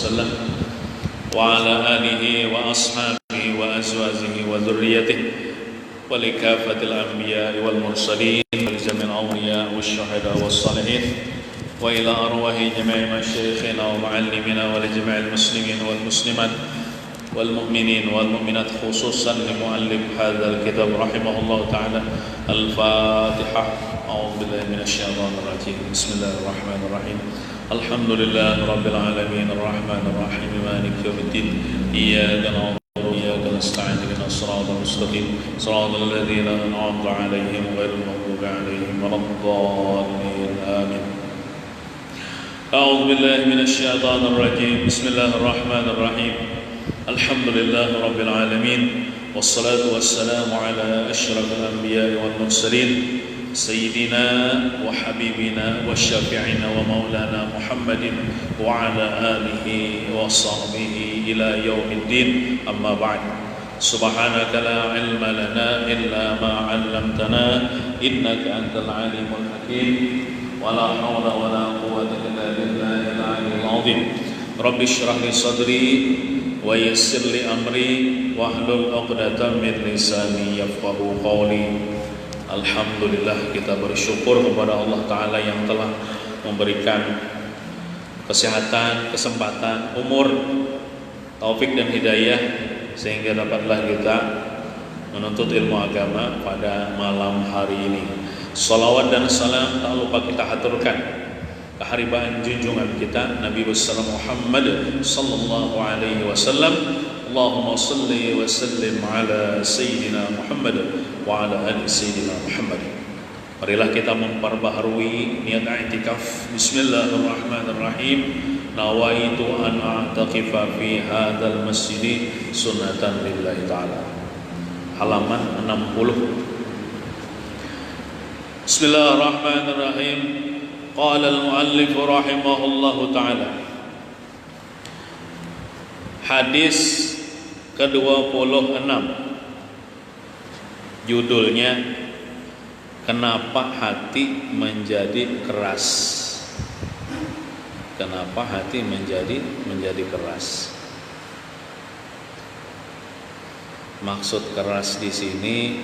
وسلم وعلى آله وأصحابه وأزواجه وذريته ولكافة الأنبياء والمرسلين ولجميع الأولياء والشهداء والصالحين وإلى أرواح جميع مشايخنا ومعلمنا ولجميع المسلمين والمسلمات والمؤمنين والمؤمنات خصوصا لمؤلف هذا الكتاب رحمه الله تعالى. الفاتحة. أعوذ بالله من الشيطان الرجيم. بسم الله الرحمن الرحيم. الحمد لله رب العالمين الرحمن الرحيم مالك يوم الدين إياك نعبد وإياك نستعين اهدنا الصراط المستقيم صراط الذين أنعمت عليهم غير المغضوب عليهم ولا الضالين آمين. أعوذ بالله من الشيطان الرجيم. بسم الله الرحمن الرحيم. الحمد لله رب العالمين والصلاة والسلام على أشرف الأنبياء والمرسلين سيدنا وحبيبنا وشافعنا ومولانا محمد وعلى آله وصحبه إلى يوم الدين. أما بعد. سبحانك لا علم لنا إلا ما علمتنا إنك أنت العليم الحكيم ولا حول ولا قوة إلا بالله العلي العظيم. رب اشرح لي صدري ويسر لي أمري واحلل عقدة من لساني يفقهوا قولي. Alhamdulillah, kita bersyukur kepada Allah Ta'ala yang telah memberikan kesehatan, kesempatan, umur, taufik dan hidayah sehingga dapatlah kita menuntut ilmu agama pada malam hari ini. Salawat dan salam tak lupa kita haturkan keharibaan junjungan kita Nabi besar Muhammad sallallahu alaihi wasallam. Allahumma salli wa sallim ala sayyidina Muhammad wa ala ali sayyidina Muhammad. Marilah kita memperbaharui niat i'tikaf. Bismillahirrahmanirrahim. Nawaitu an a'taqifa fi hadzal masjid sunnatan lillahi ta'ala. Halaman 60. Bismillahirrahmanirrahim. Qala al-muallif rahimahullahu ta'ala. Hadis ke-26, judulnya Kenapa Hati Menjadi Keras. Kenapa hati menjadi keras? Maksud keras di sini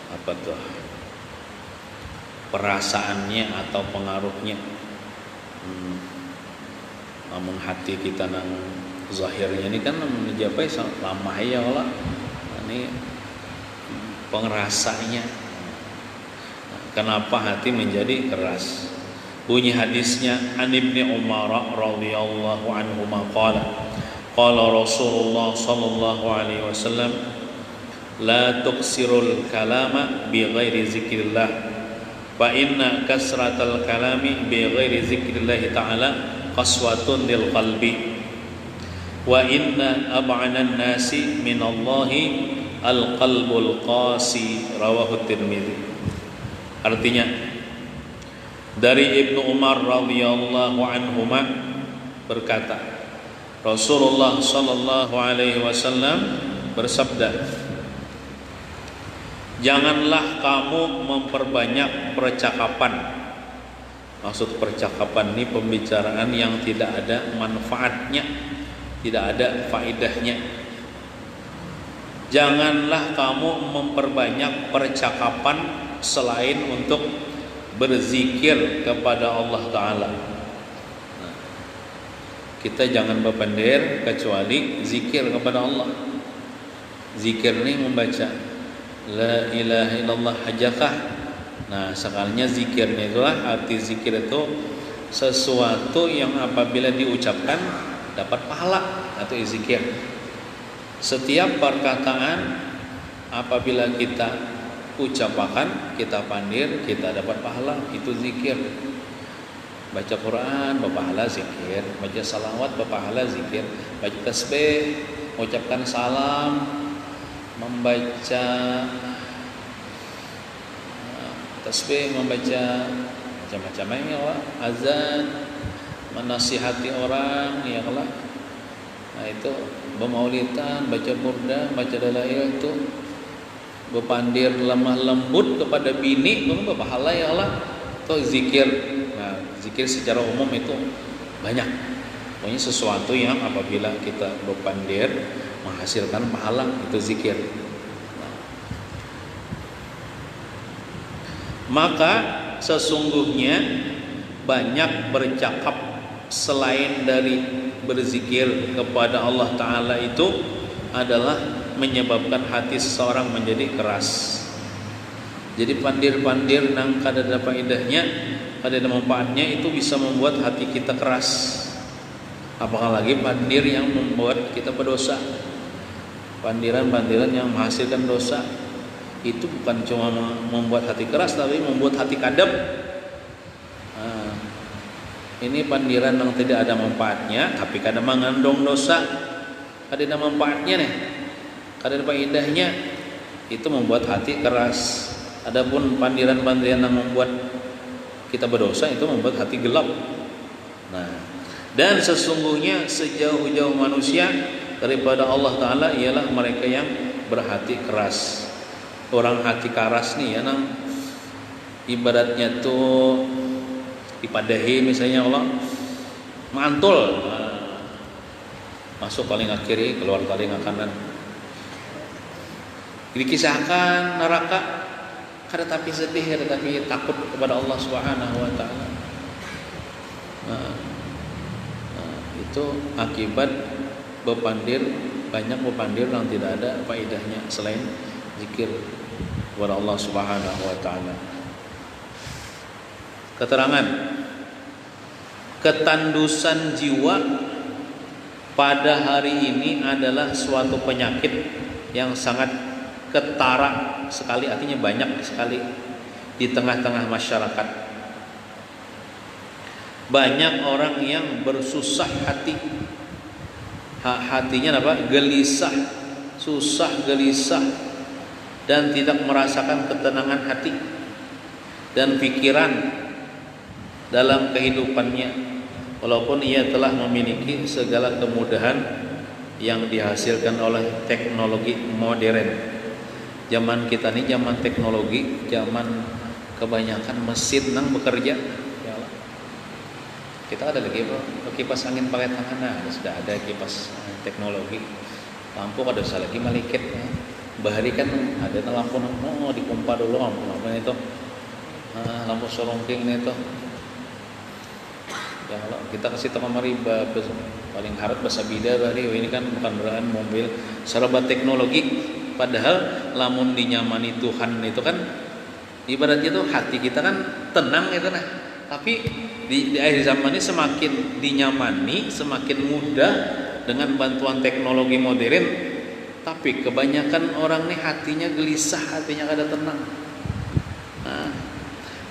apa tuh? Perasaannya atau pengaruhnya. Namun hati kita nang zahirnya ini kan menjapai lama ya Allah. Ini pengerasanya. Kenapa hati menjadi keras? Bunyi hadisnya An Ibni Umar radhiyallahu anhu qala qala Rasulullah sallallahu alaihi wasallam la tuksirul kalama bi ghairi zikrillah fa inna kasratal kalami bi ghairi zikrillah ta'ala qaswatun lil qalbi wa inna ab'anan nasi minallahi al-qalbul qasi. Rawahu Tirmidzi. Artinya dari Ibnu Umar radhiyallahu anhuma berkata, Rasulullah sallallahu alaihi wasallam bersabda, janganlah kamu memperbanyak percakapan. Maksud percakapan ini pembicaraan yang tidak ada manfaatnya, tidak ada faedahnya. Janganlah kamu memperbanyak percakapan selain untuk berzikir kepada Allah Ta'ala. Kita jangan berpender kecuali zikir kepada Allah. Zikir ini membaca La ilaha illallah hajakah. Nah, sekalinya zikirnya itulah, arti zikir itu sesuatu yang apabila diucapkan dapat pahala atau zikir. Setiap perkataan apabila kita ucapkan, kita pandir, kita dapat pahala, itu zikir. Baca Quran berpahala zikir, baca salawat berpahala zikir, baca tasbih, mengucapkan salam, membaca tasbih, membaca macam-macamnya, azan, menasihati orang, ya Allah. Nah itu bermaulidan, baca burdah, baca dalail itu, berpandir lemah lembut kepada bini, berpahala ya Allah. Itu zikir. Nah, zikir secara umum itu banyak. Pokoknya sesuatu yang apabila kita berpandir menghasilkan pahala, itu zikir. Maka sesungguhnya banyak bercakap selain dari berzikir kepada Allah Ta'ala itu adalah menyebabkan hati seseorang menjadi keras. Jadi pandir-pandir nang kada ada faedahnya, kada ada manfaatnya, itu bisa membuat hati kita keras. Apakah lagi pandir yang membuat kita berdosa. Pandiran-pandiran yang menghasilkan dosa itu bukan cuma membuat hati keras, tapi membuat hati kadep. Ini pandiran yang tidak ada manfaatnya, tapi kadang mengandung dosa. Kada ada manfaatnya nih, kada ada faedahnya, itu membuat hati keras. Adapun pandiran-pandiran yang membuat kita berdosa, itu membuat hati gelap. Nah, dan sesungguhnya sejauh-jauh manusia daripada Allah Ta'ala ialah mereka yang berhati keras. Orang hati keras nih ya, nang ibaratnya tuh dipadahi misalnya Allah mantul, masuk paling kiri, keluar paling kanan. Dikisahkan neraka, kada tapi sedih, kada tapi takut kepada Allah Subhanahu wa Ta'ala. Itu akibat bepandir, banyak bepandir yang tidak ada faedahnya selain zikir kepada Allah Subhanahu wa Ta'ala. Keterangan, ketandusan jiwa pada hari ini adalah suatu penyakit yang sangat ketara sekali, artinya banyak sekali di tengah-tengah masyarakat. Banyak orang yang bersusah hati, hatinya apa? Gelisah, susah, gelisah, dan tidak merasakan ketenangan hati dan pikiran dalam kehidupannya, walaupun ia telah memiliki segala kemudahan yang dihasilkan oleh teknologi modern. Zaman kita ini zaman teknologi, zaman kebanyakan mesin nang bekerja. Kita ada lagi kipas angin pakai tangan, nah sudah ada kipas teknologi. Lampu ada usah lagi maliket ya. Bahari kan ada lampu dipompa dulu lampu itu, lampu sorongking itu. Ya kalau kita kasih tahu mariba paling harap bahasa bida bahari, ini kan bukan beraan mobil serba teknologi. Padahal lamun dinyamani Tuhan itu kan ibaratnya tuh hati kita kan tenang gitu nah. Tapi di akhir zaman ini semakin dinyamani, semakin mudah dengan bantuan teknologi modern. Tapi kebanyakan orang nih hatinya gelisah, hatinya kada tenang. Nah,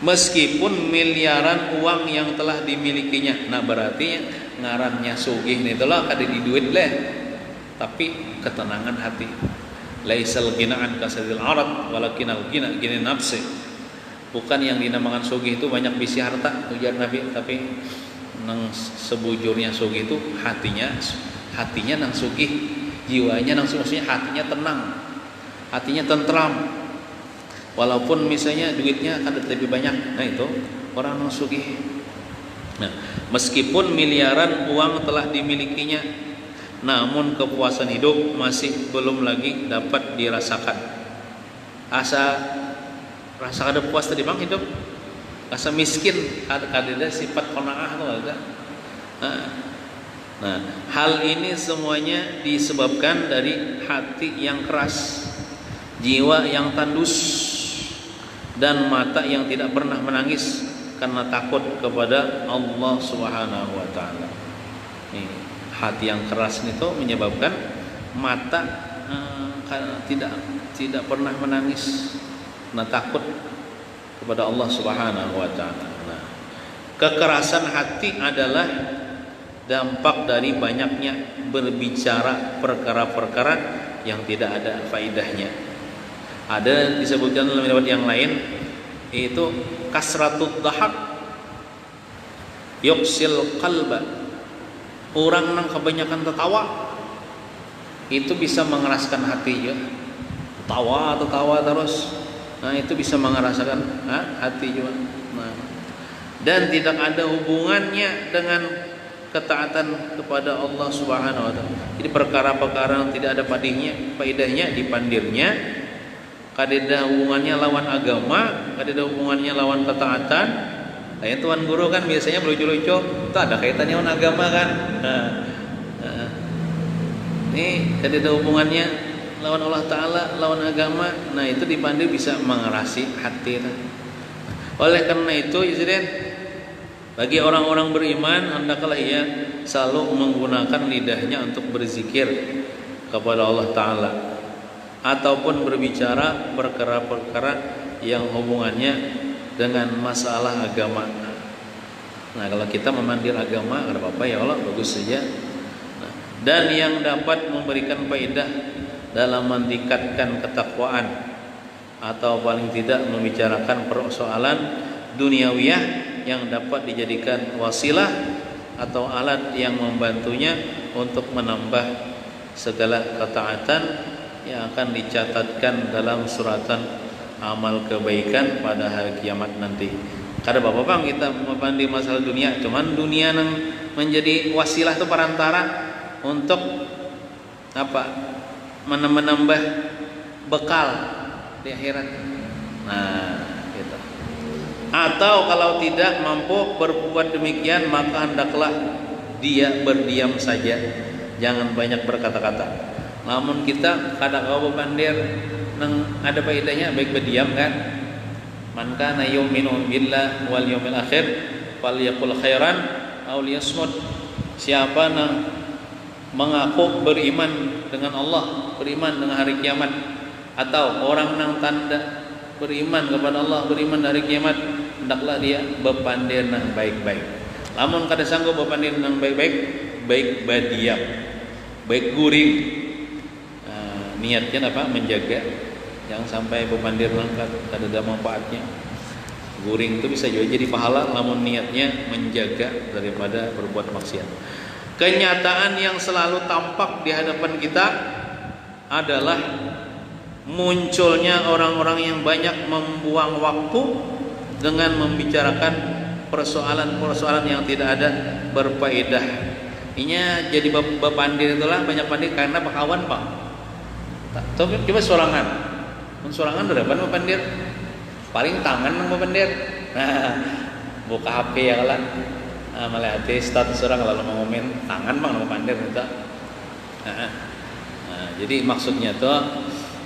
meskipun miliaran uang yang telah dimilikinya, nah berarti ngarannya sugih nih telah kada di duit leh, tapi ketenangan hati. Laisal gina'an kasadil arad walakinal gina nafsi. Bukan yang dinamakan sugih itu banyak bisi harta ujar Nabi, tapi nang sebujurnya sugih itu hatinya nang sugih, jiwanya nang maksudnya hatinya tenang, hatinya tentram. Walaupun misalnya duitnya akan lebih banyak, nah itu orang nang sugih. Nah, meskipun miliaran uang telah dimilikinya, namun kepuasan hidup masih belum lagi dapat dirasakan. Rasa kada puas tadi bang hidup, rasa miskin, ada sifat qanaah atau ada. Nah, hal ini semuanya disebabkan dari hati yang keras, jiwa yang tandus, dan mata yang tidak pernah menangis karena takut kepada Allah Subhanahu wa Ta'ala. Hati yang keras itu menyebabkan mata tidak pernah menangis karena takut kepada Allah Subhanahu wa Ta'ala. Nah, kekerasan hati adalah dampak dari banyaknya berbicara perkara-perkara yang tidak ada faedahnya. Ada disebutkan dalam riwayat yang lain, itu kasratut dhahak yuksil qalba. Orang yang kebanyakan tertawa itu bisa mengeraskan hati ya. Tertawa terus. Nah, itu bisa mengeraskan hati juga. Nah, dan tidak ada hubungannya dengan ketaatan kepada Allah Subhanahu wa taala. Jadi perkara-perkara yang tidak ada faedahnya dipandirnya, kadeda hubungannya lawan agama, kadeda hubungannya lawan ketaatan. Kayak tuan guru kan biasanya lucu-lucu, itu ada kaitannya dengan agama kan. Ini kadeda hubungannya lawan Allah Ta'ala, lawan agama. Nah itu dipandir bisa mengerasi hati. Oleh karena itu Izrin, bagi orang-orang beriman hendaklah ia selalu menggunakan lidahnya untuk berzikir kepada Allah Ta'ala, ataupun berbicara perkara-perkara yang hubungannya dengan masalah agama. Nah kalau kita memandir agama, ada apa-apa ya Allah, bagus saja. Dan yang dapat memberikan faedah dalam meningkatkan ketakwaan, atau paling tidak membicarakan persoalan duniawiyah yang dapat dijadikan wasilah atau alat yang membantunya untuk menambah segala ketaatan yang akan dicatatkan dalam suratan amal kebaikan pada hari kiamat nanti. Kada apa-apa bang kita memandai masalah dunia, cuman dunia yang menjadi wasilah itu perantara untuk apa? Menambah bekal di akhirat. Nah, gitu. Atau kalau tidak mampu berbuat demikian, maka hendaklah dia berdiam saja, jangan banyak berkata-kata. Namun kita kadang kau pandir nang ada faedahnya baik berdiam kan. Man kana yu'minu billah wal yawmil akhir falyaqul khairan aw liyasmut. Siapa yang mengaku beriman dengan Allah, beriman dengan hari kiamat, atau orang yang tanda beriman kepada Allah, beriman dari kiamat, hendaklah dia berpandir nang baik-baik. Lamun kada sanggup berpandir nang baik-baik, baik berdiam, baik guring. Niatnya apa? Menjaga, jangan sampai berpandir nang kada ada manfaatnya. Guring itu bisa juga jadi pahala, namun niatnya menjaga daripada berbuat maksiat. Kenyataan yang selalu tampak di hadapan kita adalah munculnya orang-orang yang banyak membuang waktu dengan membicarakan persoalan-persoalan yang tidak ada berfaedah. Inya jadi bepandir itulah banyak pandir karena pakawan pak. Coba sorangan, sorangan berapa bepandir? Paling tangan nang bepandir. Nah, buka HP ya lah. Malah hati status orang lalu mengomen tangan bang nang bepandir itu. Jadi maksudnya tuh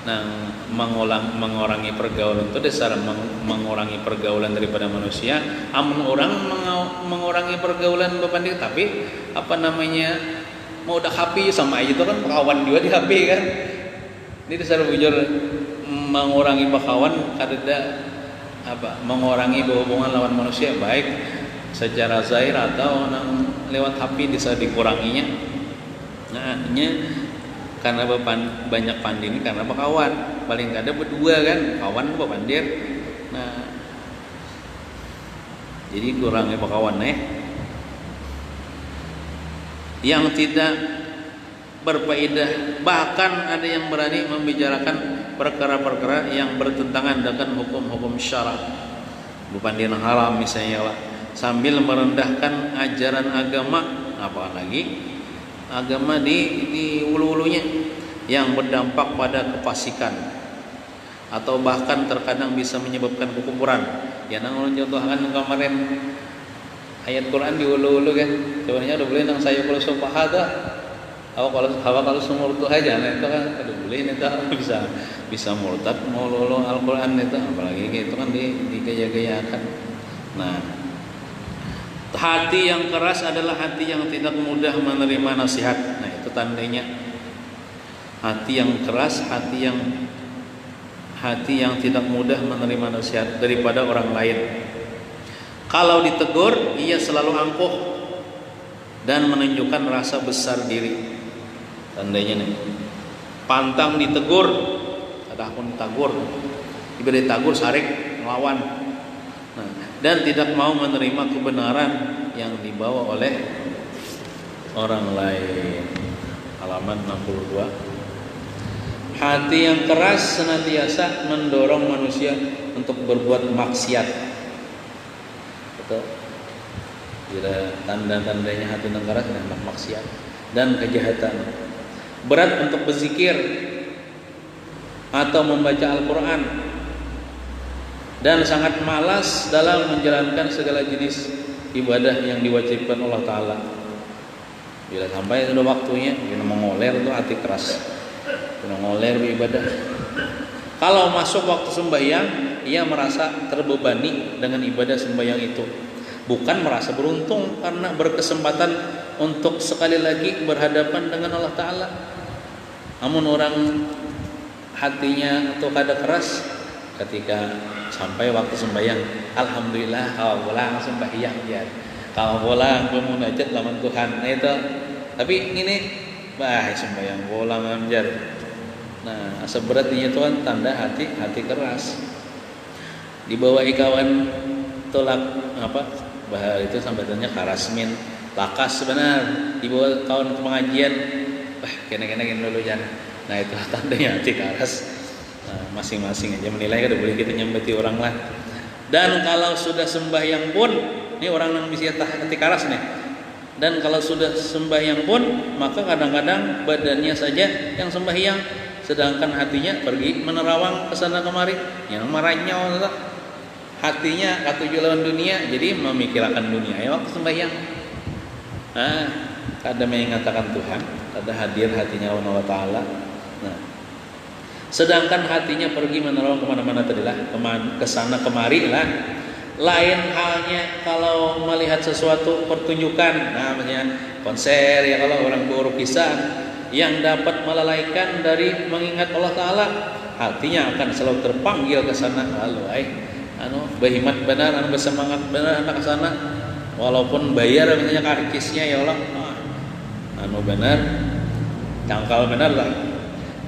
nang mengurangi pergaulan itu dasar mengurangi pergaulan daripada manusia. Amun orang mengurangi pergaulan bepandir, tapi apa namanya mau udah HP sama aja itu kan kawan juga di HP kan. Ini dasar bujur mengurangi bakawan kadeda apa mengurangi hubungan lawan manusia baik secara zahir atau lewat HP bisa dikuranginya. Nah, ini karena banyak pandir ini karena bakawan paling kada berdua kan kawan bepandir. Nah, jadi kurangi bakawan yang tidak berfaedah, bahkan ada yang berani membicarakan perkara-perkara yang bertentangan dengan hukum-hukum syara, bukan dinang haram misalnya lah, sambil merendahkan ajaran agama, apalagi agama di ulu-ulunya yang berdampak pada kefasikan atau bahkan terkadang bisa menyebabkan kekufuran. Ya nang contohkan kemarin ayat Quran di ulu-ulu kan, sebenarnya udah boleh nang saya kalau subhada Hawa kalau semurtu aja, nah itu kan aduh boleh itu bisa murtad mau lolo Al-Quran itu, apalagi itu kan digaya-gayakan. Nah, hati yang keras adalah hati yang tidak mudah menerima nasihat. Nah itu tandanya hati yang keras, hati yang tidak mudah menerima nasihat daripada orang lain. Kalau ditegur, ia selalu angkuh dan menunjukkan rasa besar diri. Tandanya nih, pantang ditegur, ada pun tagur, diberi tagur sarik melawan. Nah, dan tidak mau menerima kebenaran yang dibawa oleh orang lain. Halaman 62. Hati yang keras senantiasa mendorong manusia untuk berbuat maksiat. Betul. Kira tanda-tandanya hati yang keras nah maksiat dan kejahatan. Berat untuk berzikir atau membaca Al-Quran, dan sangat malas dalam menjalankan segala jenis ibadah yang diwajibkan Allah Ta'ala. Bila sampai sudah waktunya, kita mengoler itu hati keras, mengoler beribadah. Kalau masuk waktu sembahyang, ia merasa terbebani dengan ibadah sembahyang itu, bukan merasa beruntung karena berkesempatan untuk sekali lagi berhadapan dengan Allah Ta'ala. Namun orang hatinya atau kada keras ketika sampai waktu sembahyang, alhamdulillah kau pulang sembahyang ya, kau pulang bermunajat lawan Tuhan. Nah itu, tapi ini sembahyang pulang anjar. Nah seberatnya itu kan tanda hati keras. Dibawa kawan tolak apa bahar itu sampai tanya karasmin lakas benar, dibawa kawan ke pengajian, kena dulu jangan. Nah itu tandanya hati keras. Nah, masing-masing aja menilai, kada boleh kita nyambati orang lah. Dan kalau sudah sembahyang pun, ini orang yang bisa hati keras nih. Dan kalau sudah sembahyang pun, maka kadang-kadang badannya saja yang sembahyang, sedangkan hatinya pergi menerawang ke sana kemari, yang marahnya hatinya katuju lawan dunia, jadi memikirkan dunia. Ya waktu sembahyang, kada mengatakan Tuhan, kada hadir hatinya lawan Allah Ta'ala. Nah, sedangkan hatinya pergi menerawang kemana-mana tadilah, ke sana kemari lah. Lain halnya kalau melihat sesuatu pertunjukan, nah misalnya konser ya, kalau orang berlukisan yang dapat melalaikan dari mengingat Allah Ta'ala, hatinya akan selalu terpanggil ke sana. Lalu berhimmat benar, bersemangat benar anak ke sana, walaupun bayar misalnya karkisnya ya Allah, benar, cangkal benar lah.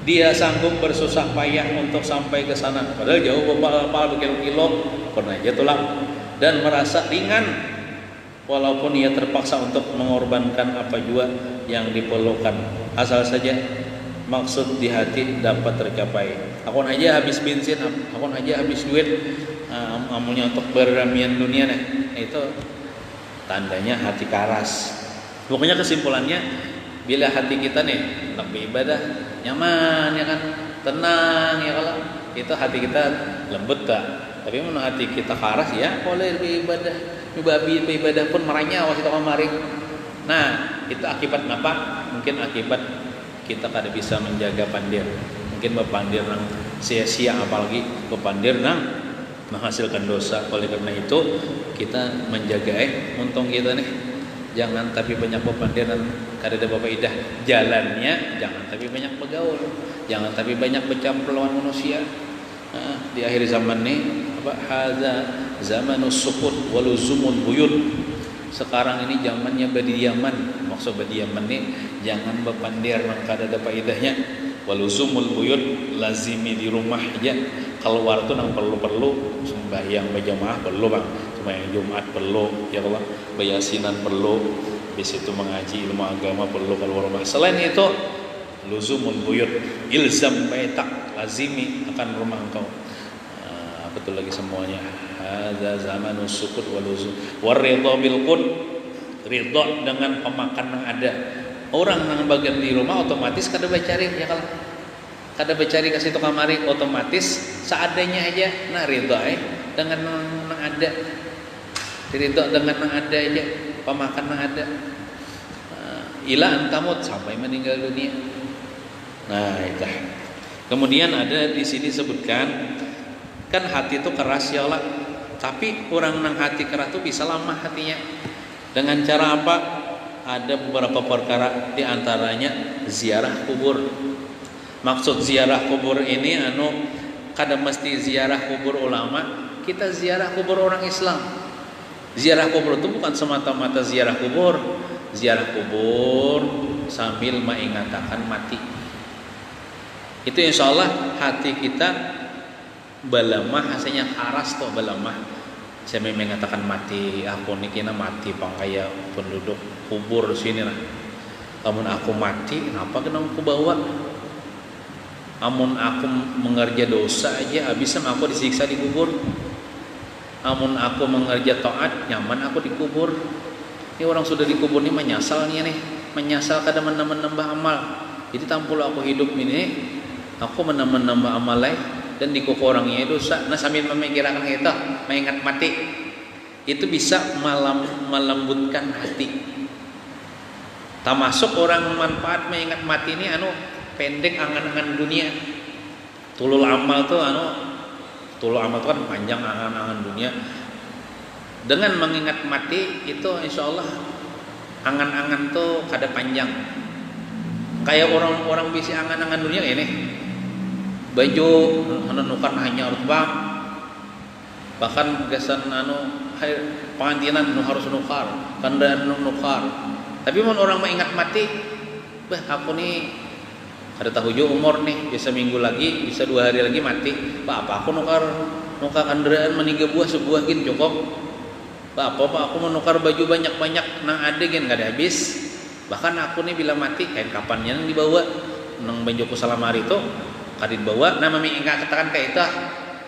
Dia sanggup bersusah payah untuk sampai ke sana, padahal jauh beberapa kilo pernah aja tulang, dan merasa ringan walaupun ia terpaksa untuk mengorbankan apa juga yang diperlukan, asal saja maksud di hati dapat tercapai. Akun aja habis bensin, akun aja habis duit, amunya untuk beramian dunia nih, itu tandanya hati keras. Pokoknya kesimpulannya, bila hati kita nih hendak beribadah nyaman ya kan, tenang ya, kalau itu hati kita lembut tak. Tapi menurut hati kita keras ya boleh beribadah pun marahnya awas itu kemarin. Nah itu akibat apa? Mungkin akibat kita kada bisa menjaga pandir, mungkin berpandir nang sia-sia, apalagi berpandir nang menghasilkan dosa. Oleh karena itu kita menjaga untung kita nih, jangan tapi banyak berpandir dan kada ada idah jalannya, jangan tapi banyak bergaul, jangan tapi banyak bercampur lawan manusia. Di akhir zaman nih hadza zamanus sukut waluzumul buyut. Sekarang ini zamannya berdiaman. Maksud berdiaman nih jangan berpandir nang kada ada faedahnya. Waluzumul buyut, lazimi di rumah aja. Keluar tuh nang perlu sembahyang berjamaah perlu bang, sembahyang Jumat perlu ya Allah, bayasinan perlu, habis itu mengaji ilmu agama perlu keluar rumah. Selain itu luzumul buyut, ilzam baitak, lazimi akan rumah engkau. Betul lagi semuanya. Hadza zamanus sukut wal luzum waridha bil qut, ridha dengan pemakan yang ada. Orang yang bagian di rumah otomatis kada bacari ya, kalau kada bacari kasih tu kamari, otomatis seadanya aja. Nah ridha dengan yang ada, ridha dengan yang ada aja, pemakan yang ada. Ila antamut, sampai meninggal dunia. Nah itu. Kemudian ada di sini sebutkan, kan hati itu keras ya Allah, tapi orang nang hati keras itu bisa lama hatinya. Dengan cara apa? Ada beberapa perkara, di antaranya ziarah kubur. Maksud ziarah kubur ini kada mesti ziarah kubur ulama, kita ziarah kubur orang Islam. Ziarah kubur itu bukan semata-mata ziarah kubur. Ziarah kubur sambil mengingatakan mati. Itu insya Allah hati kita balamah, hasilnya haras toh balamah. Saya mengatakan mati, aku ni kena mati pangkaya penduduk kubur sini lah. Amun aku mati, kenapa kena aku bawa? Amun aku mengerja dosa aja, habisnya aku disiksa di kubur. Amun aku mengerja taat, nyaman aku di kubur. Ini orang sudah dikubur ini menyesal nih, menyesal kada menambah amal. Jadi tampul aku hidup ini, aku menambah amal dan dikubur orangnya dosa. Nah sambil memikirkan itu, mengingat mati, itu bisa melembutkan hati. Termasuk orang manfaat mengingat mati ini pendek angan-angan dunia. Tulul amal tuh kan panjang angan-angan dunia. Dengan mengingat mati itu insya Allah angan-angan tuh kada panjang. Kayak orang-orang bisa angan-angan dunia ini. Baju nukar hanya harus bang. Bahkan gasan pengantinan harus nukar, kendaraan nukar. Tapi orang mengingat mati, aku nih ada tahu jo umur nih, bisa minggu lagi, bisa 2 hari lagi mati. Apa aku nukar kendaraan meniga sebuah gin cukup. Apa aku menukar baju banyak-banyak nang ada gin gak ada habis. Bahkan aku nih bila mati kayak kapannya nang dibawa nang banjoku salamari itu kadit bawa nama mengingat katakan kayak itu.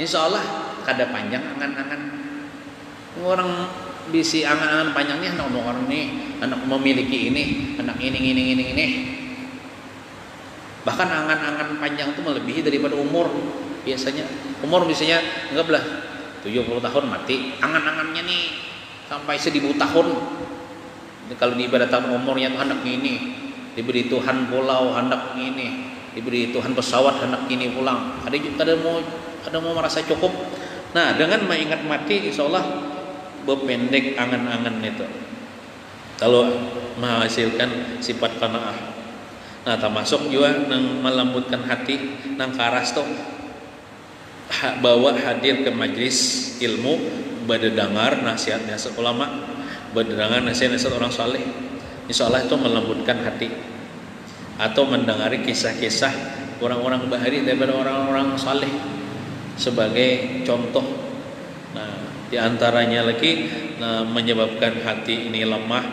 Insya Allah kada panjang angan-angan orang bisi angan-angan panjangnya anak orang nih, anak memiliki ini, anak ini. Bahkan angan-angan panjang itu melebihi daripada umur. Biasanya umur misalnya anggaplah 70 tahun mati, angan-angannya nih sampai 1000 tahun. Jadi kalau diibaratkan umurnya tuh anak ini, diberi Tuhan pulau anak ini, diberi Tuhan pesawat anak ini pulang. Ada mau merasa cukup. Nah, dengan mengingat mati insya Allah berpendek angan-angan itu. Kalau menghasilkan sifat qanaah. Nah, termasuk juga nang melembutkan hati nang karas tuh bawa hadir ke majlis ilmu, berdengar nasihat-nasihat ulama, berdengar nasihat-nasihat orang saleh. Insyaallah itu melembutkan hati. Atau mendengari kisah-kisah orang-orang bahari daripada orang-orang saleh sebagai contoh. Di antaranya lagi menyebabkan hati ini lemah,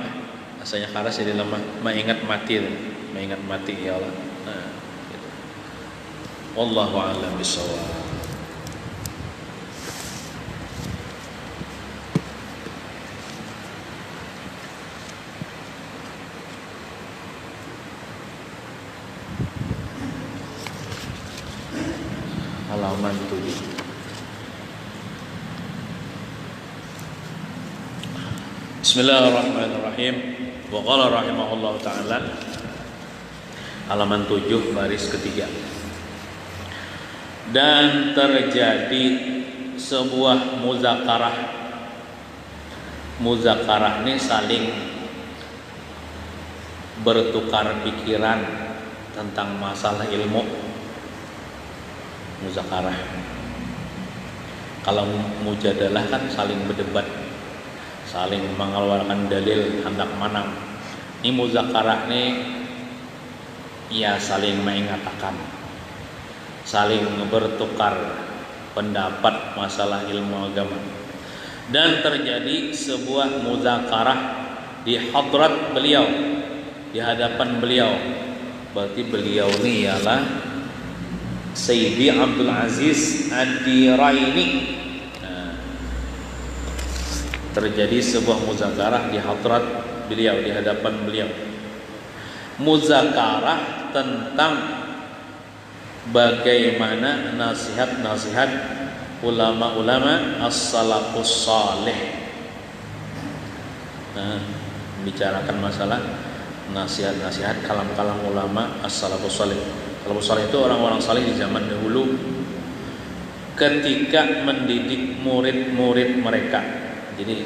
rasanya karas jadi lemah, mengingat mati ya Allah. Nah, gitu. Wallahu a'lam bishawab. Halaman 7. Bismillahirrahmanirrahim. Wa qala rahimahullah ta'ala, halaman 7 baris ketiga. Dan terjadi sebuah muzakarah. Muzakarah ini saling bertukar pikiran tentang masalah ilmu. Muzakarah. Kalau mujadalah kan saling berdebat, saling mengeluarkan dalil hendak menang. Ini muzakarah nih ya saling mengatakan, saling bertukar pendapat masalah ilmu agama. Dan terjadi sebuah muzakarah di hadrat beliau, di hadapan beliau. Berarti beliau ini ialah Sayyidi Abdul Aziz Ad-Diraini. Terjadi sebuah muzakarah di hadrat beliau, di hadapan beliau. Muzakarah tentang bagaimana nasihat-nasihat ulama-ulama as-salafus salih. Membicarakan masalah nasihat-nasihat kalam-kalam ulama as-salafus salih. Salafus salih itu orang-orang salih di zaman dahulu ketika mendidik murid-murid mereka. Jadi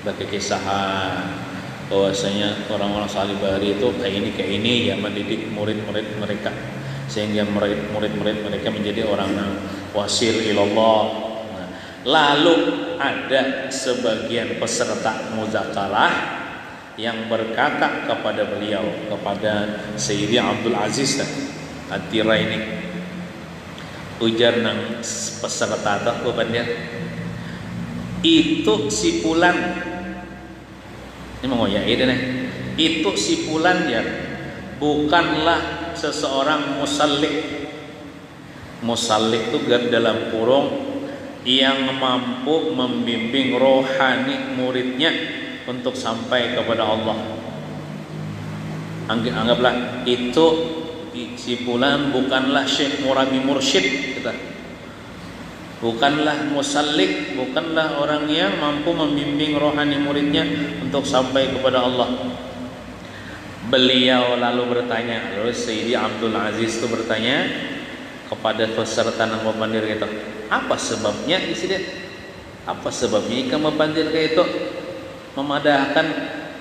bagi kisah bahwasanya orang-orang salih bahari itu kayak ini ya mendidik murid-murid mereka sehingga murid-murid mereka menjadi orang yang wasil ilallah. Nah, lalu ada sebagian peserta muzakarah yang berkata kepada beliau, kepada Sayyidi Abdul Aziz Ad-Diraini, ujar nang peserta itu kepada itu si fulan, ini mengoyak ini nih, itu si fulan ya bukanlah seseorang musallih. Musallih itu dalam kurung yang mampu membimbing rohani muridnya untuk sampai kepada Allah. Anggaplah itu si fulan bukanlah syekh murabi mursyid kita. Bukanlah musallik, bukanlah orang yang mampu membimbing rohani muridnya untuk sampai kepada Allah. Beliau lalu bertanya, lalu Sayyidi Abdul Aziz itu bertanya kepada peserta nang memandir itu, apa sebabnya insiden? Apa sebabnya ikan memandir kayak itu memadahkan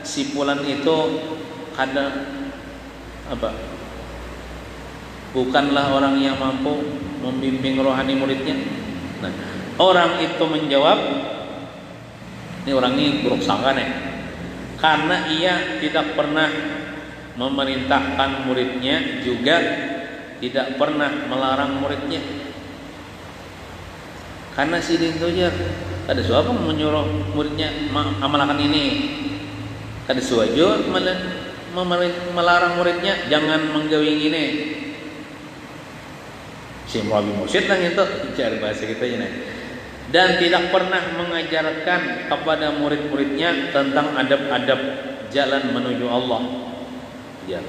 si fulan itu kada apa? Bukanlah orang yang mampu membimbing rohani muridnya. Nah, orang itu menjawab, ini orang ini buruk sangka nih, karena ia tidak pernah memerintahkan muridnya, juga tidak pernah melarang muridnya. Karena si dintojar kada suka menyuruh muridnya amalkan ini, kada suka juga melarang muridnya jangan menggawing ini. Si murabi mursyid lah itu cari bahasa kita aja nih. Dan tidak pernah mengajarkan kepada murid-muridnya tentang adab-adab jalan menuju Allah. Ya.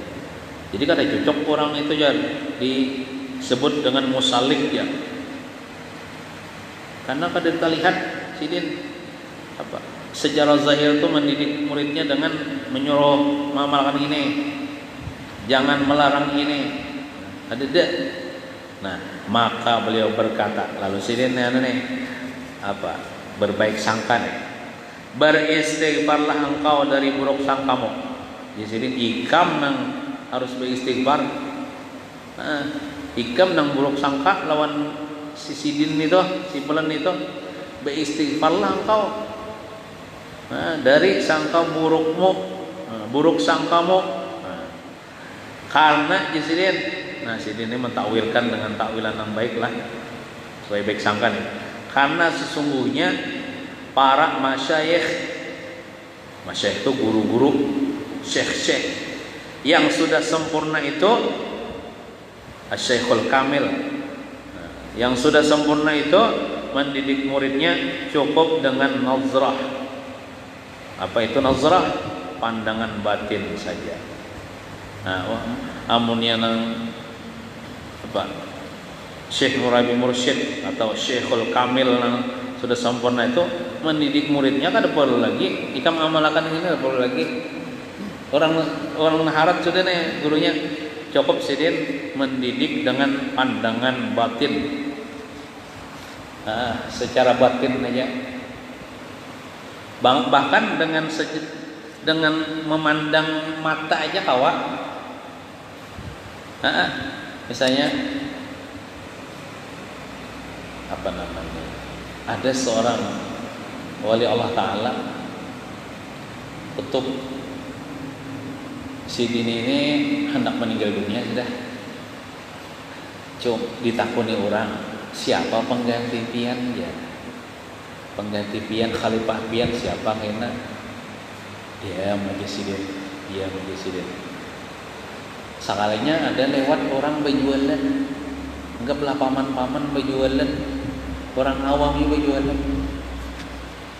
Jadi kada cocok orang itu ya disebut dengan musalik ya. Karena kada kita lihat sidin apa sejarah zahir itu mendidik muridnya dengan menyuruh mengamalkan ini, jangan melarang ini. Ada deh. Nah, maka beliau berkata, lalu sidin nih apa berbaik sangka nih, beristighfarlah engkau dari buruk sangkamu. Jadi sidin ikam nang harus beristighfar. Nah, ikam nang buruk sangka lawan si sidin itu, si pelan itu, beristighfarlah engkau. Nah, dari sangka burukmu, buruk sangkamu. Nah, karena sidin. Nah, sini ini mentakwilkan dengan takwilan yang baik lah, sesuai baik sangka nih. Karena sesungguhnya para masyayikh itu guru-guru, syekh-syekh yang sudah sempurna itu asy-syekhul kamil. Nah, yang sudah sempurna itu mendidik muridnya cukup dengan nazrah. Apa itu nazrah? Pandangan batin saja. Nah, amunnya nang apa Syekh Murabi Mursyid atau Syekhul Kamil yang sudah sempurna itu mendidik muridnya kan perlu lagi ikam amalkan ini perlu lagi orang naharat sudah nih gurunya cukup sidin mendidik dengan pandangan batin. Nah, secara batin aja bahkan dengan memandang mata aja kawan. Misalnya apa namanya? Ada seorang wali Allah Ta'ala kutub si dini ini hendak meninggal dunia sudah. Cuma ditakuni orang siapa pengganti pian ya? Pengganti pian khalifah pian siapa kena? Dia majesidin, dia majesidin. Sekalinya ada lewat orang berjualan, anggaplah paman-paman berjualan, orang awam berjualan.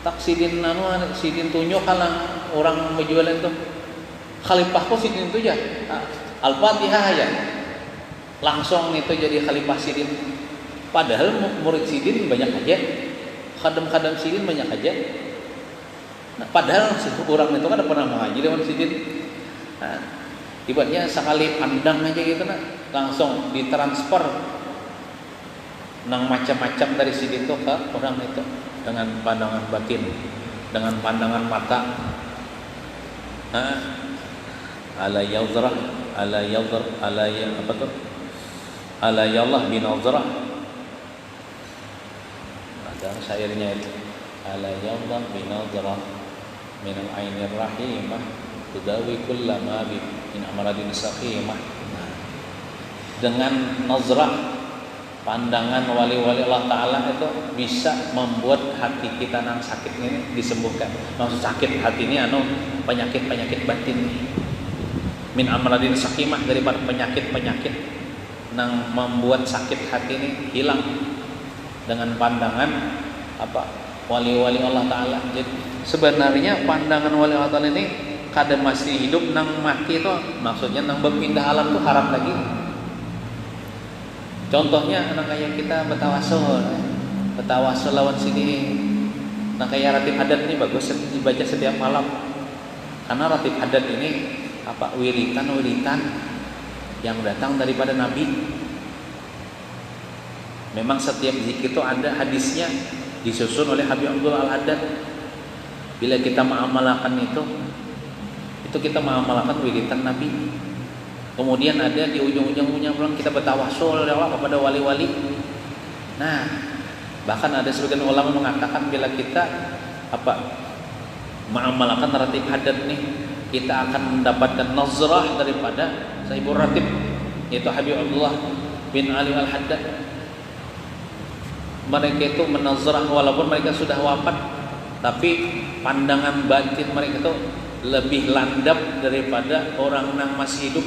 Tak sidin sidin tunjuk kalang orang berjualan tuh. Khalifah kok sidin tu ya. Al-Fatihah ya. Langsung itu jadi khalifah sidin. Padahal murid sidin banyak aja. Khadam-khadam sidin banyak aja. Nah, padahal orang itu kan pernah mengaji dengan sidin. Nah, tiba-tiba sekali pandang aja gitu nah, langsung ditransfer nang macam-macam dari sidin itu ke orang itu dengan pandangan batin, dengan pandangan mata. Ala yadhrah, ala apa tuh? Ala yallah binadhrah. Ada syairnya itu. Ala yallah binadhrah min al-ainir rahimah tudawi kullama min amradin saqimah. Dengan nazrah pandangan wali-wali Allah Ta'ala itu bisa membuat hati kita yang sakit ini disembuhkan. Maksud sakit hati ini penyakit-penyakit batin min amradin saqimah, daripada penyakit-penyakit yang membuat sakit hati ini hilang dengan pandangan apa wali-wali Allah Ta'ala. Jadi sebenarnya pandangan wali Allah Ta'ala ini kada masih hidup nang mati itu maksudnya nang berpindah alam tuh haram lagi. Contohnya nang kayak kita betawasul lawan sini, nang kayak ratib hadat ini bagus dibaca setiap malam. Karena ratib hadat ini wiritan yang datang daripada Nabi. Memang setiap zikir itu ada hadisnya, disusun oleh Habib Abdul Al-Haddad. Bila kita mengamalkan itu kita mengamalkan wiritan Nabi. Kemudian ada di ujung-ujungnya kita bertawassul kepada wali-wali. Nah, bahkan ada sebagian ulama mengatakan bila kita mengamalkan ratib hadat nih, kita akan mendapatkan nazrah daripada sahibul ratib, yaitu Habib Abdullah bin Ali Al-Haddad. Mereka itu menazrah walaupun mereka sudah wafat, tapi pandangan batin mereka itu lebih landap daripada orang yang masih hidup.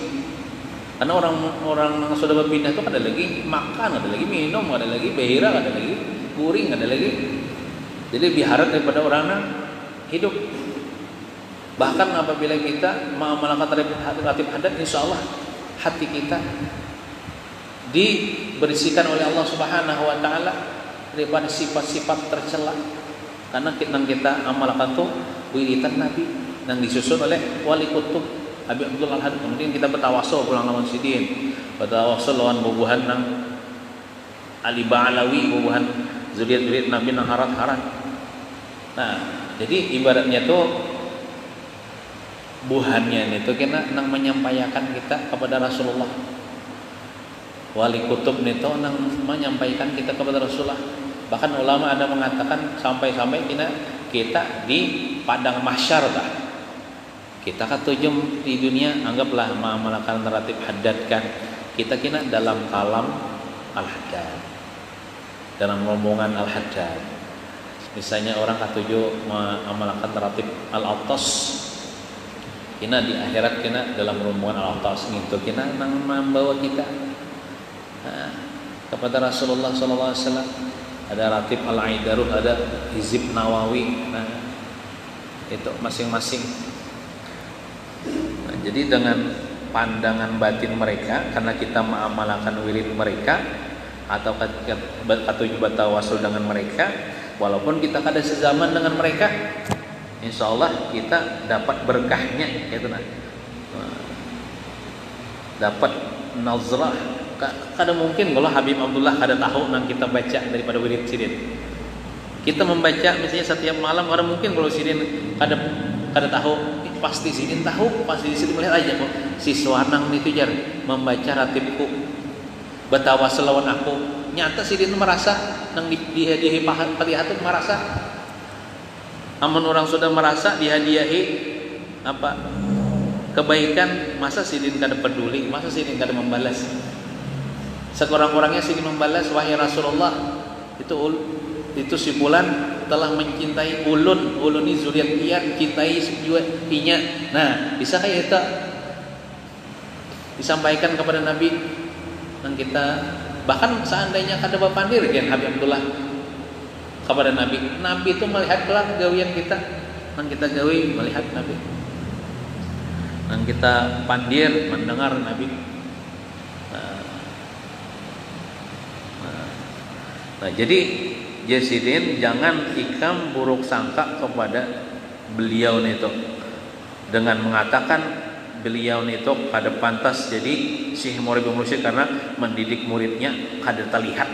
Karena orang yang sudah berpindah itu ada lagi makan, ada lagi minum, ada lagi behira, ada lagi guring, ada lagi. Jadi lebih harap daripada orang yang hidup. Bahkan apabila kita mengamalkan ratib hadat, insya Allah hati kita dibersihkan oleh Allah Subhanahu Wa Taala daripada sifat-sifat tercela. Karena kita amalkan tuh wiritan Nabi yang disusun oleh wali kutub Habib Abdul Al-Haddad. Kemudian kita bertawassul pulang lawan sidin, bertawassul lawan bubuhan nang Ali Ba'alawi, bubuhan zuriat Nabi nang harat-harat. Nah, jadi ibaratnya tuh buhannya itu kena nang menyampaikan kita kepada Rasulullah. Wali kutub itu nang menyampaikan kita kepada Rasulullah. Bahkan ulama ada mengatakan sampai-sampai kita di padang mahsyar dah. Kita ketujuh di dunia anggaplah mengamalkan ratib hadat kan. Kita dalam kalam Al-Haddad. Dalam rombongan Al-Haddad. Misalnya orang ketujuh mengamalkan ratib Al-Attas. Di akhirat dalam rombongan Al-Attas gitu. Nang membawa kita kepada Rasulullah sallallahu alaihi wasallam. Ada ratib Al-Aidaruh, ada Hizib Nawawi. Nah, itu masing-masing. Nah, jadi dengan pandangan batin mereka, karena kita mengamalkan wirid mereka atau ketujuh bertawassul dengan mereka, walaupun kita kada sezaman dengan mereka, insya Allah kita dapat berkahnya, gitu nah. Dapat nazrah. Kada mungkin kalau Habib Abdullah kada tahu nang kita baca daripada wirid sidin. Kita membaca misalnya setiap malam, kada mungkin kalau sidin kada tahu. Pasti sidin tahu, pasti sidin melihat aja kok siswa nang itu jar membaca ratibku, bertawassul lawan aku. Nyata sidin merasa nang dihadiahi Fatihah merasa. Amun orang sudah merasa dihadiahi kebaikan, masa sidin kada peduli, masa sidin kada membalas. Sekurang-kurangnya sidin membalas, wahai Rasulullah, itu si fulan telah mencintai ulun ini zuriat dia, cintai juga inya. Nah, bisa kayak itu disampaikan kepada Nabi dan kita bahkan seandainya kada bapandir kan Habib Abdullah kepada Nabi. Nabi itu melihat kelak gawian kita, dan kita gawi melihat Nabi. Dan kita pandir mendengar Nabi. Nah, jadi Jasidin jangan ikam buruk sangka kepada beliau itu dengan mengatakan beliau itu kada pantas jadi Syekh Murid Mursyid karena mendidik muridnya kada terlihat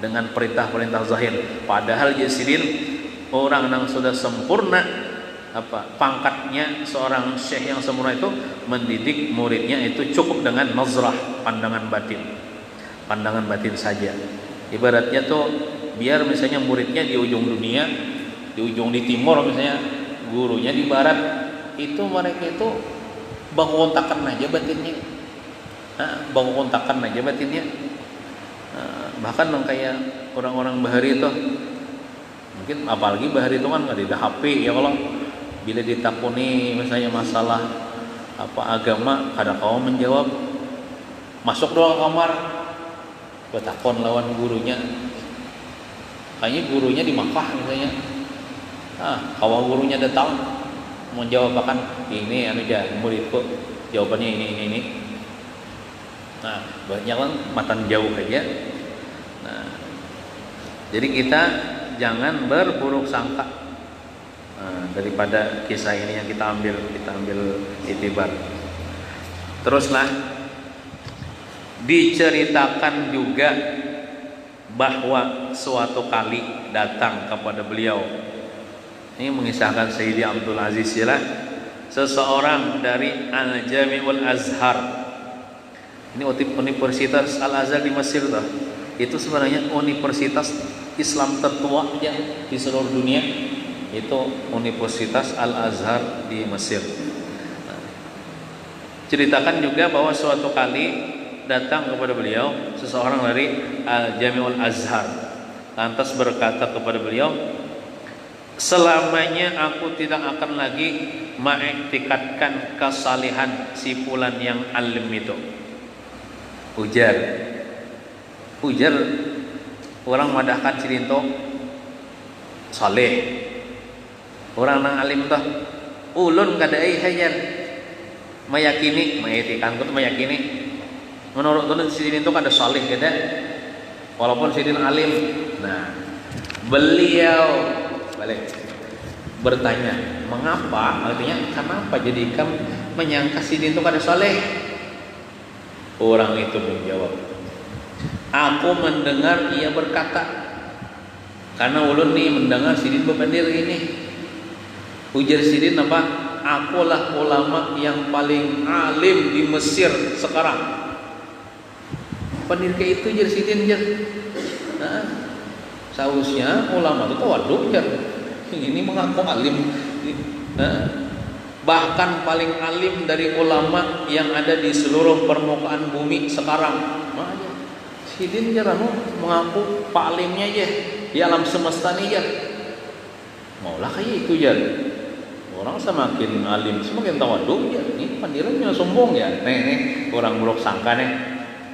dengan perintah-perintah zahir. Padahal Jasidin orang yang sudah sempurna pangkatnya, seorang syekh yang sempurna itu mendidik muridnya itu cukup dengan nazrah, pandangan batin saja. Ibaratnya tuh biar misalnya muridnya di ujung dunia, di timur misalnya, gurunya di barat, itu mereka itu baku kontakan aja batinnya. Bahkan kayak orang-orang bahari itu, mungkin apalagi bahari itu kan nggak ada HP ya, kalau bila ditakuni misalnya masalah agama, kada kau menjawab, masuk doang ke kamar, bertakon lawan gurunya. Kayaknya gurunya di Makkah misalnya, Kalau gurunya datang mau jawab akan ini anu aja muridku jawabannya ini. Nah, banyak kan matan jauh aja. Nah, jadi kita jangan berburuk sangka. Daripada kisah ini yang kita ambil itibar. Teruslah diceritakan juga bahwa suatu kali datang kepada beliau, ini mengisahkan Sayyidi Abdul Aziz lah, seseorang dari Al-Jami'ul Azhar. Ini Universitas Al-Azhar di Mesir tuh. Itu sebenarnya universitas Islam tertua di seluruh dunia. Itu Universitas Al-Azhar di Mesir. Ceritakan juga bahwa suatu kali datang kepada beliau seseorang dari Al-Jami'ul Azhar, lantas berkata kepada beliau, selamanya aku tidak akan lagi mengiktikadkan kesalihan si fulan yang alim itu. Ujar orang madahkan Cirinto saleh, orang nang alim tah ulun kadai hajar meyakini menurut ulun sidin itu kada saleh kada walaupun sidin alim. Nah, beliau balik bertanya, mengapa, artinya kenapa jadi kamu menyangka sidin itu kada saleh? Orang itu menjawab, aku mendengar ia berkata, karena ulun nih mendengar sidin bebendir ini. Ujar sidin apa? Akulah ulama yang paling alim di Mesir sekarang. Pendir kayak itu jar sidin jar. Nah, seharusnya ulama itu tawaduk jar. Ini mengaku alim. Nah, bahkan paling alim dari ulama yang ada di seluruh permukaan bumi sekarang. Makanya sidin jar mengaku pak alimnya aja di alam semesta nih jar. Maulah kayak itu jar. Orang semakin alim semakin tawaduk ya. Ini pandirannya sombong ya. Nih orang buruk sangka nih.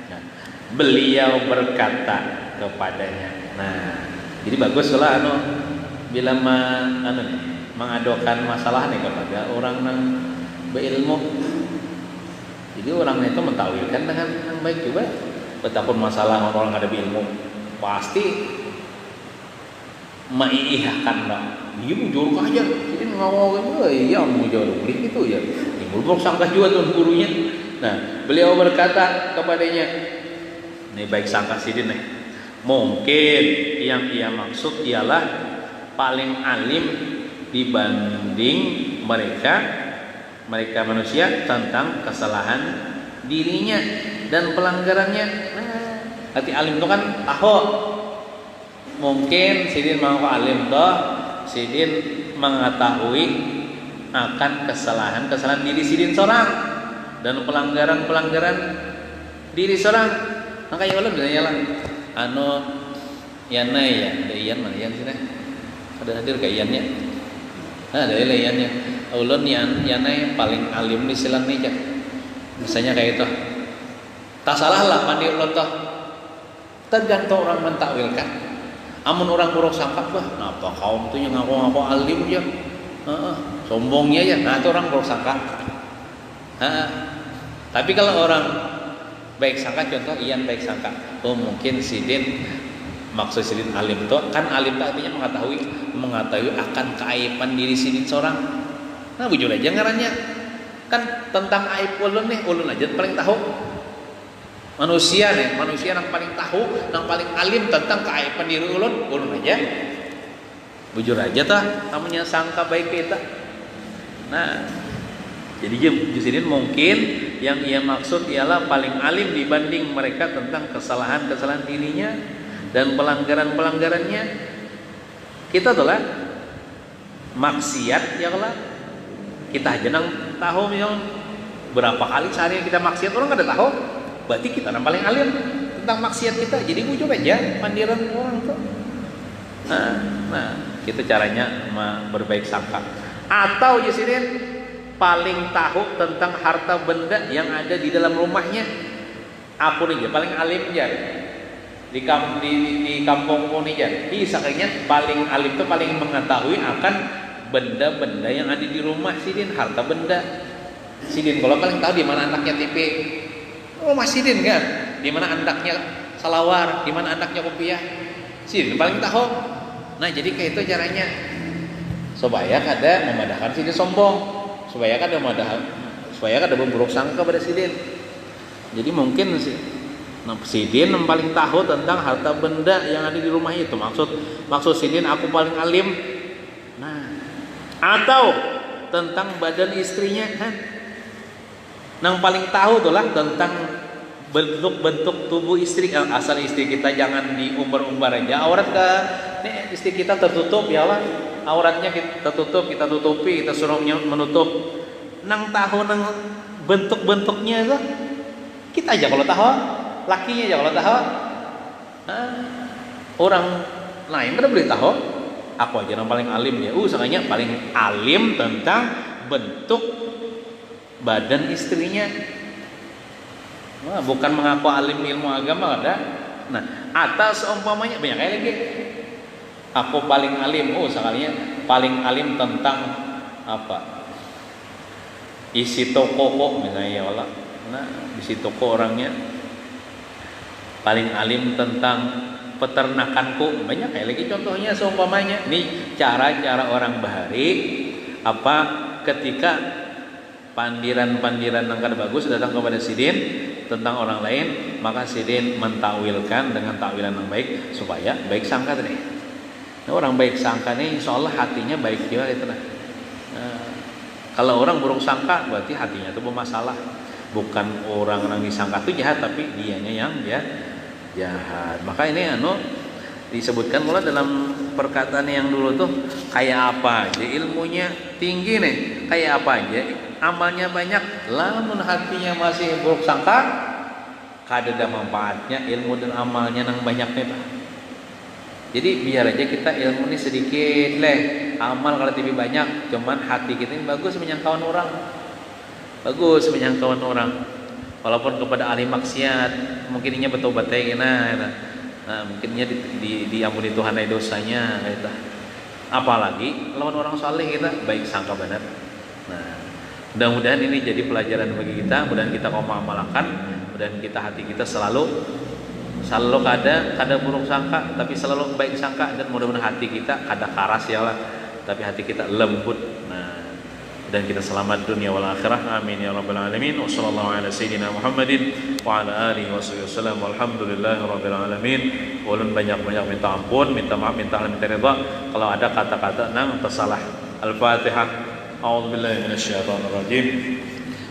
Nah, beliau berkata kepadanya. Nah, jadi baguslah bila mengadukan masalah nih kepada orang yang berilmu. Jadi orang itu mentawilkan dengan yang baik juga. Betapun masalah orang ada ilmu pasti maiihkan dong. Dia mujur aja, jadi ngawal iya mujur beli itu ya. Timbul buruk sangka juga tuan gurunya. Nah, beliau berkata kepadanya, ini baik sangka sidin nih. Mungkin yang ia maksud ialah paling alim dibanding mereka manusia tentang kesalahan dirinya dan pelanggarannya. Nah, arti alim itu kan tahu. Mungkin sidin mau alim toh, sidin mengetahui akan kesalahan diri sidin seorang dan pelanggaran diri seorang. Makanya ulun bilang lah, yana ya, ada iyan mana iyan sini? Ada hadir ke iyannya? Ada iyannya. Ulun yana yang paling alim di silang nih jah. Misalnya kayak itu. Tak salah lah mandi ulun toh. Tergantung orang mentakwilkan. Amun orang buruk sangka bah, kenapa kaum tuh yang ngaku alim ya, sombongnya ya, nah itu orang buruk sangka. Tapi kalau orang baik sangka, contoh iyan baik sangka, mungkin sidin maksud sidin alim itu kan alim itu artinya mengetahui akan keaiban diri sidin seorang. Nah bujur aja ngarannya, kan tentang aib ulun nih, ulun aja paling tahu. Manusia yang paling tahu, yang paling alim tentang keaiban diri ulun aja. Bujur aja tah, namanya sangka baik kita. Nah, jadi Jusidin mungkin yang ia maksud ialah paling alim dibanding mereka tentang kesalahan dirinya dan pelanggarannya. Kita adalah maksiat ya lah. Kita aja nang tahu yang berapa kali sehari kita maksiat orang kada tahu. Berarti kita yang paling alim tentang maksiat kita. Jadi bujur aja pandiran orang tuh. Nah, itu caranya berbaik sangka. Atau Jusidin paling tahu tentang harta benda yang ada di dalam rumahnya. Apa nih paling alim ya. di kampung Ponijan. Sakanya paling alim itu paling mengetahui akan benda-benda yang ada di rumah Sidin, harta benda. Sidin kalau paling tahu di mana anaknya TV. Rumah Sidin kan, di mana anaknya salawar, di mana anaknya kopiah. Sidin paling tahu. Nah, jadi kayak itu caranya. Supaya kada memadahkan Sidin sombong, supaya kada berburuk sangka pada Sidin. Jadi mungkin Sidin yang paling tahu tentang harta benda yang ada di rumah itu. Maksud Sidin aku paling alim. Nah, atau tentang badan istrinya kan. Yang paling tahu itulah tentang bentuk-bentuk tubuh istri. Asal istri kita jangan diumbar-umbar aja. Aurat nih istri kita tertutup ya Allah. Auratnya kita tutup, kita tutupi, kita suruh menutup. Nang tahu nang bentuk-bentuknya itu kita aja kalau tahu, lakinya aja kalau tahu. Orang lain kan boleh tahu. Aku aja yang paling alim dia. Sakanya paling alim tentang bentuk badan istrinya. Bukan mengaku alim ilmu agama ada. Nah, atas umpamanya banyak kali lagi. Aku paling alim, sekalinya paling alim tentang apa? Isi toko kok misalnya ya Allah. Nah, isi toko orangnya paling alim tentang peternakanku. Banyak kayak lagi contohnya seumpamanya. Nih cara-cara orang bahari apa ketika pandiran-pandiran yang kada bagus datang kepada Sidin tentang orang lain, maka Sidin mentakwilkan dengan takwilan yang baik supaya baik sangka tadi. Nah, orang baik sangka ini insya Allah hatinya baik juga gitu nah. Kalau orang buruk sangka berarti hatinya itu bermasalah. Bukan orang-orang disangka itu jahat, tapi dianya yang jahat. Maka ini disebutkan pula dalam perkataan yang dulu tuh kayak apa aja ilmunya tinggi nih, kayak apa aja amalnya banyak, lamun hatinya masih buruk sangka, kada ada manfaatnya ilmu dan amalnya nang banyak nih Pak. Jadi biar aja kita ilmu ini sedikit amal kalau lebih banyak, cuman hati kita ini bagus menyangkawan orang, walaupun kepada ahli maksiat mungkin ini bertobat nah mungkinnya diampuni Tuhan dari dosanya gitu. Apalagi lawan orang saleh kita baik sangka benar. Nah, mudah-mudahan ini jadi pelajaran bagi kita, mudah-mudahan kita mau mengamalkan, mudah-mudahan kita hati kita selalu kada buruk sangka, tapi selalu baik sangka, dan mudah-mudahan hati kita kada karas ya Allah, tapi hati kita lembut. Nah, dan kita selamat dunia wal akhirah. Amin ya rabbal alamin. Wassallallahu ala sayyidina Muhammadin wa ala alihi wasallam. Walhamdulillahi rabbil alamin. Ulun banyak-banyak minta ampun, minta maaf, minta ridha kalau ada kata-kata nang tersalah. Al-Fatihah. A'udzubillahi minasyaitonir rajim.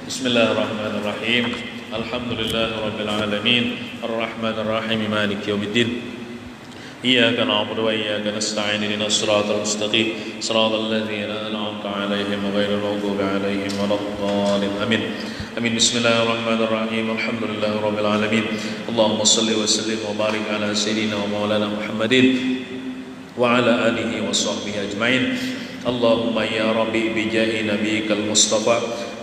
Bismillahirrahmanirrahim. Alhamdulillahi rabbil alamin. Arrahmanir rahim. Maliki yaumiddin. إياك نعبد وإياك نستعين اهدنا الصراط المستقيم صراط الذين أنعمت عليهم غير المغضوب عليهم ولا الضالين آمين بسم الله الرحمن الرحيم الحمد لله رب العالمين اللهم صل وسلم وبارك على سيدنا ومولانا محمد وعلى آله وصحبه أجمعين اللهم يا ربي بجاه نبيك المصطفى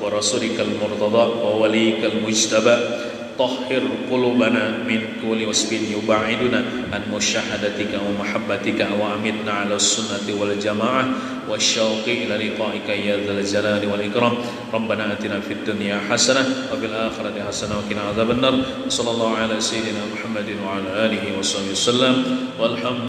ورسولك المرتضى ووليك المجتبى طهر قلوبنا من كل وصف يبعدنا عن مشاهدتك ومحبتك وأمتنا على السنة والجماعة والشوق إلى لقائك يا ذا الجلال والإكرام ربنا آتنا في الدنيا حسنة وفي الآخرة حسنة وقنا عذاب النار صلى الله على سيدنا محمد وعلى آله وصحبه وسلم والحمد